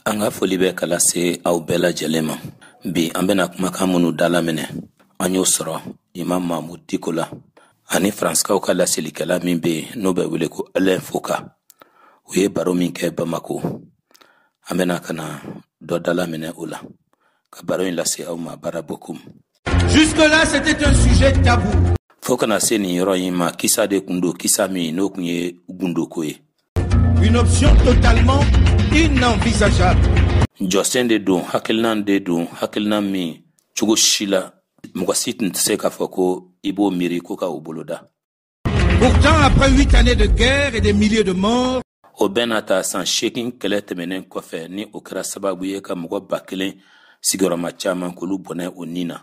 Anga foli bɛ ka lase aw bɛɛ lajɛlen ma. Bi an bɛna kumakan minnu dalaminɛ an y'o sɔrɔ Imam Mahmoud Dicko la ani Faranskaw ka laselikɛla min bɛ yen n'o bɛ wele ko Alain Foka. U ye baro min kɛ Bamako. An bɛna ka na dɔ dalaminɛ o la ka baro in lase aw ma bara bokum. Jusque-là, c'était un sujet tabou. Fo kana se nin yɔrɔ in ma kisa de kun don, kisa min n'o kun ye gundoko ye. Une option totalement inenvisageable. Jɔsen de don, hakilinan de don, hakilinan min cogo si la mɔgɔ si tun tɛ se k'a fɔ ko i b'o miiri ko ka o boloda. Pourtant, après 8 années de guerre et des milliers de morts, o bɛɛ n'a ta san 8 kɛlɛ tɛmɛnen kɔfɛ ni o kɛra sababu ye ka mɔgɔ 1000 sigiyɔrɔma caman k'olu bɔnɛ o nin na.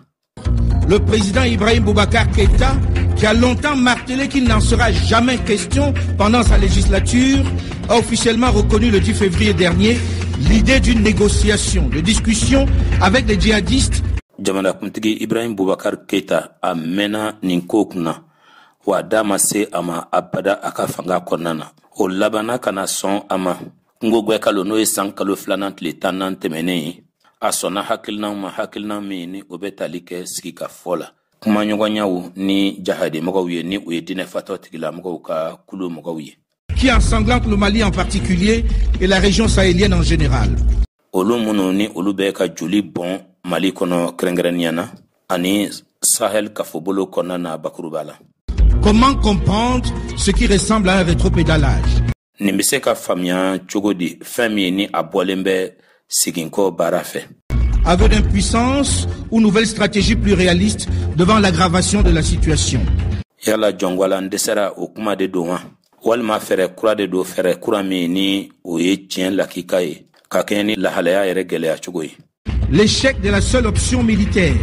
le président Ibrahim Boubacar Keïta, qui a longtemps martelé qu'il n'en sera jamais question pendant sa législature, a officiellement reconnu le 10 février dernier l'idée d'une négociation, de discussion avec les djihadistes. Jamana kuntigi Ibrahim Boubacar Keïta a mena nin ko kunna wa dama se ama abada aka fanga kɔnɔna. O labana kana sɔn a ma kungo gwɛkalo n'o ye san kalo 2 tile 10 tɛmɛnen ye. A sɔnna hakilinan ma hakilinan min ni o bɛ tali kɛ sigi ka fɔ la. Kuma ɲɔgɔnyaw ni jahadi mɔgɔw ye ni o ye dinɛ fatɔ tigilamɔgɔw ka kulo mɔgɔw ye. Qui ensanglante le Mali en particulier et la région sahélienne en général. Olu minnu ni olu bɛ ka joli bɔn Mali kɔnɔ kɛrɛnkɛrɛnnenya na ani Sahel kafobolo kɔnɔna na bakuruba la. Comment comprendre ce qui ressemble à un rétropédalage? Nin bɛ se ka faamuya cogo di fɛn min ni a bɔlen bɛ Siginko Barafé. Aveu d'impuissance ou nouvelle stratégie plus réaliste devant l'aggravation de la situation. Yala jongwala ndesera o kuma de don wa walima fɛrɛ kura de don fɛrɛ kura min ni o ye tiɲɛ lakika ye ka kɛɲɛ ni lahalaya yɛrɛ gɛlɛya cogo ye. L'échec de la seule option militaire.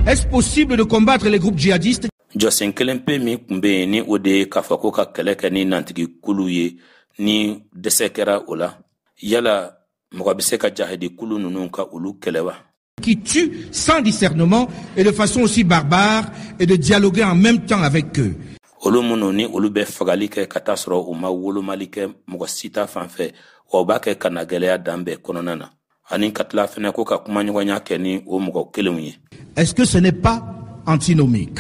Est-ce possible de combattre les groupes djihadistes? Jɔsen kelen pe min kun bɛ yen ni o de ye k'a fɔ ko ka kɛlɛ kɛ ni nantigi kulu ye ni dɛsɛ kɛra o la yala mɔgɔ bɛ se ka jahidi kulu ninnu ka olu kɛlɛ wa? Qui tue sans discernement et de façon aussi barbare et de dialoguer en même temps avec eux. Olu minnu ni olu bɛ fagali kɛ ka taa sɔrɔ u ma wolomali kɛ mɔgɔ si ta fan fɛ wa u b'a kɛ ka na gɛlɛya dan bɛɛ kɔnɔna na ani ka tila fɛnɛ ko ka kuma ɲɔgɔnya kɛ ni o mɔgɔ kelenw ye. Est-ce que ce n'est pas antinomique?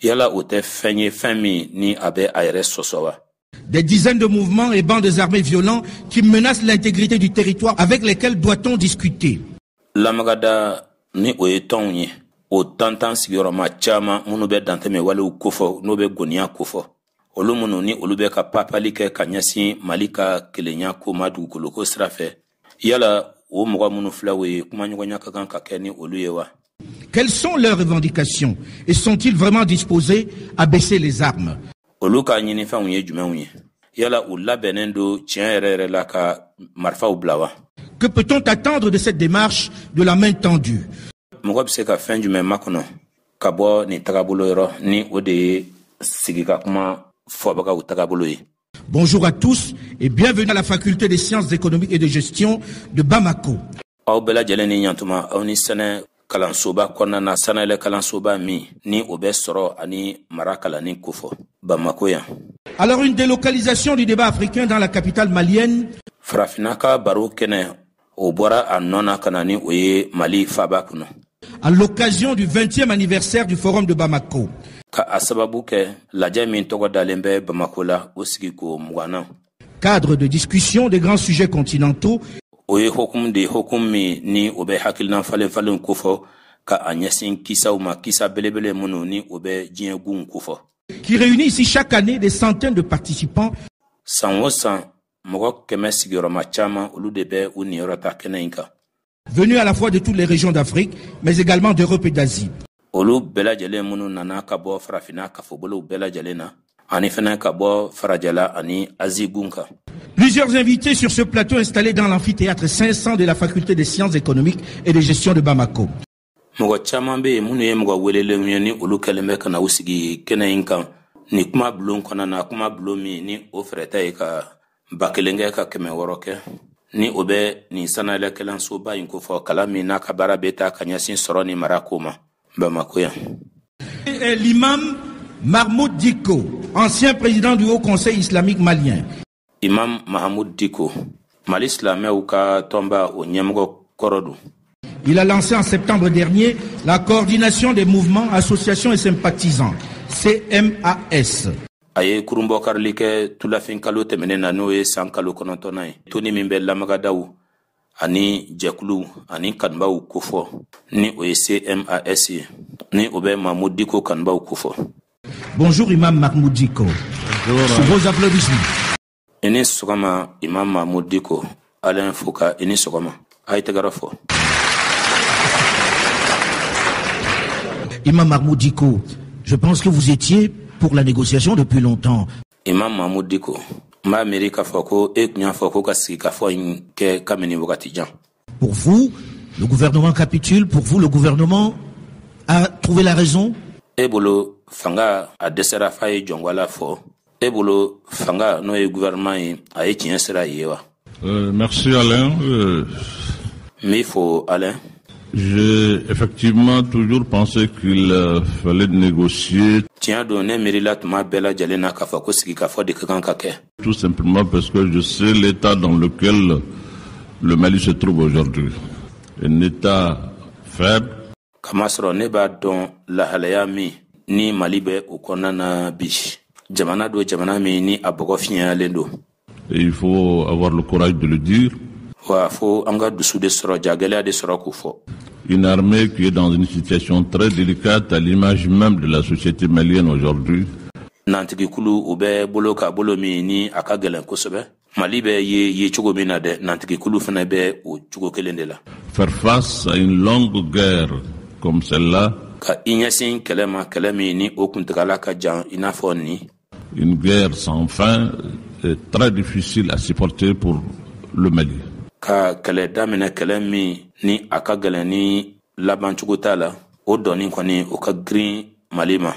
Yala o tɛ fɛn ye fɛn min ni a bɛ a yɛrɛ sɔsɔ wa? Des dizaines de mouvements et bandes armées violents qui menacent l'intégrité du territoire avec lesquels doit-on discuter? Lamagada ni o ye tɔnw ye o tantan sigiyɔrɔma caman minnu bɛ dantɛmɛ walew kofɔ n'o bɛ goniya kofɔ olu minnu ni olu bɛ ka papali kɛ ka ɲɛsin Mali ka kelenya ko ma dugukolo ko sira fɛ yala o mɔgɔ minnu filɛ o ye kuma ɲɔgɔnya ka kan ka kɛ ni olu ye wa? Quelles sont leurs revendications et sont-ils vraiment disposés à baisser les armes? Olu ka ɲinifɛnw ye jumɛnw ye yala u labɛnnen do tiɲɛ yɛrɛ yɛrɛ la ka marifaw bila wa? Que peut-on attendre de cette démarche de la main tendue? Mɔgɔ bɛ se ka fɛn jumɛn makɔnɔ ka bɔ nin tagabolo yɔrɔ ni o de ye sigi ka kuma fɔbagaw tagabolo ye. Bonjour à tous et bienvenue à la faculté des sciences économiques et de gestion de Bamako. Aw bɛɛ lajɛlen ni ɲantuma aw ni sɛnɛ kalansoba kɔnɔna na sanayɛlɛ kalansoba min ni o bɛ sɔrɔ ani mara kalanni kofɔ Bamako yan. Alors une délocalisation du débat africain dans la capitale malienne. Farafina ka baro kɛnɛ o bɔra a nɔ na ka na ni o ye Mali faaba kɔnɔ. À l'occasion du 20e anniversaire du forum de Bamako. Ka a sababu kɛ lajɛ min tɔgɔ dalen bɛ Bamako la o sigi ko 20 Cadre de discussion des grands sujets continentaux. O ye hokum de hokum min ni o bɛ hakilinan falen kofɔ ka a ɲɛsin kisaw ma kisa belebele minnu ni o bɛ diɲɛ gun kofɔ. Qui réunit ici chaque année des centaines de participants. San o san mɔgɔ 100 sigiyɔrɔma caman olu de bɛ u niyɔrɔ ta kɛnɛ in kan. Venus à la fois de toutes les régions d'Afrique, mais également d'Europe et d'Asie. Olu bɛɛ lajɛlen minnu nana ka bɔ farafina kafobolow bɛɛ lajɛlen na ani fɛnɛ ka bɔ farajɛla ani Asie gun kan. Plusieurs invités sur ce plateau installé dans l'amphithéâtre 500 de la faculté des sciences économiques et de gestion de Bamako. Mɔgɔ caman bɛ yen minnu ye mɔgɔ welelenw ye ni olu kɛlen bɛ ka na u sigi kɛnɛ in kan ni kuma bulon kɔnɔna na kuma bulon min ni o fɛrɛta ye ka 1000 kɛ ka 600 kɛ ni o bɛ nin sanayɛlɛ kalansoba in kofɔ kalan min n'a ka baara bɛ taa ka ɲɛsin sɔrɔ ni mara ko ma Bamako yan. L'imam Mahmoud Dicko, ancien président du Haut Conseil islamique malien. Imam Mahmoud Dicko Mali silamɛw ka tɔnba o ɲɛmɔgɔ kɔrɔ don. Il a lancé en septembre dernier la coordination des mouvements, associations et sympathisants, CMAS. A ye kurunbɔkarili kɛ tulafin kalo tɛmɛnen na n'o ye san kalo 9 ye. Toni min bɛ lamagadaw ani jɛkuluw ani kanubaw kofɔ ni o ye CMAS ye ni o bɛ Mahmoud Diko kanubaw kofɔ. Bonjour Imam Mahmoud Diko. Sous vos applaudissements. Ini sɔgɔma Imam Mahmoud Diko, Alain Fouka, ini sɔgɔma. A ye tɛgɛrɛ fɔ. Imam Mahmoud Diko, je pense que vous étiez pour la négociation depuis longtemps. Imam Mahmoud Diko, m'a mérité k'a fɔ ko e kun y'a fɔ ko ka sigi ka fɔ in kɛ kabini wagati jan. Pour vous, le gouvernement capitule. Pour vous, le gouvernement a trouvé la raison. E bolo fanga a dɛsɛra fa ye jɔngwala fɔ. E bolo fanga n'o ye gouvernement ye a ye tiɲɛ sira ye wa. Merci Alain. M'y faut Alain. J'ai effectivement toujours pensé qu'il fallait négocier. Tiɲɛ don ne miirila tuma bɛɛ lajɛlen na k'a fɔ ko sigi ka fɔ de ka kan ka kɛ. Tout simplement parce que je sais l'état dans lequel le Mali se trouve aujourd'hui. Un état faible. Kamasɔrɔ ne b'a dɔn lahalaya min ni Mali bɛ o kɔnɔna na bi. Jamana do jamana min ni a bɔgɔ fiɲɛyalen don. Et il faut avoir le courage de le dire. Wa fo an ka dusu de sɔrɔ jagɛlɛya de sɔrɔ k'o fɔ. Une armée qui est dans une situation très délicate à l'image même de la société malienne aujourd'hui. Nantigikulu u bɛ bolo ka bolo min ni a ka gɛlɛn kosɛbɛ. Mali bɛ ye cogo min na dɛ, nantigikulu fana bɛ o cogo kelen de la. Faire face à une longue guerre comme celle-là. Ka i ɲɛsin kɛlɛ ma, kɛlɛ min ni o kuntagala ka jan i n'a fɔ ni. Une guerre sans fin est très difficile à supporter pour le Mali. Ka kɛlɛ daminɛ kɛlɛ min ni a ka gɛlɛn ni laban cogo t'a la, o dɔɔni kɔni o ka girin Mali ma.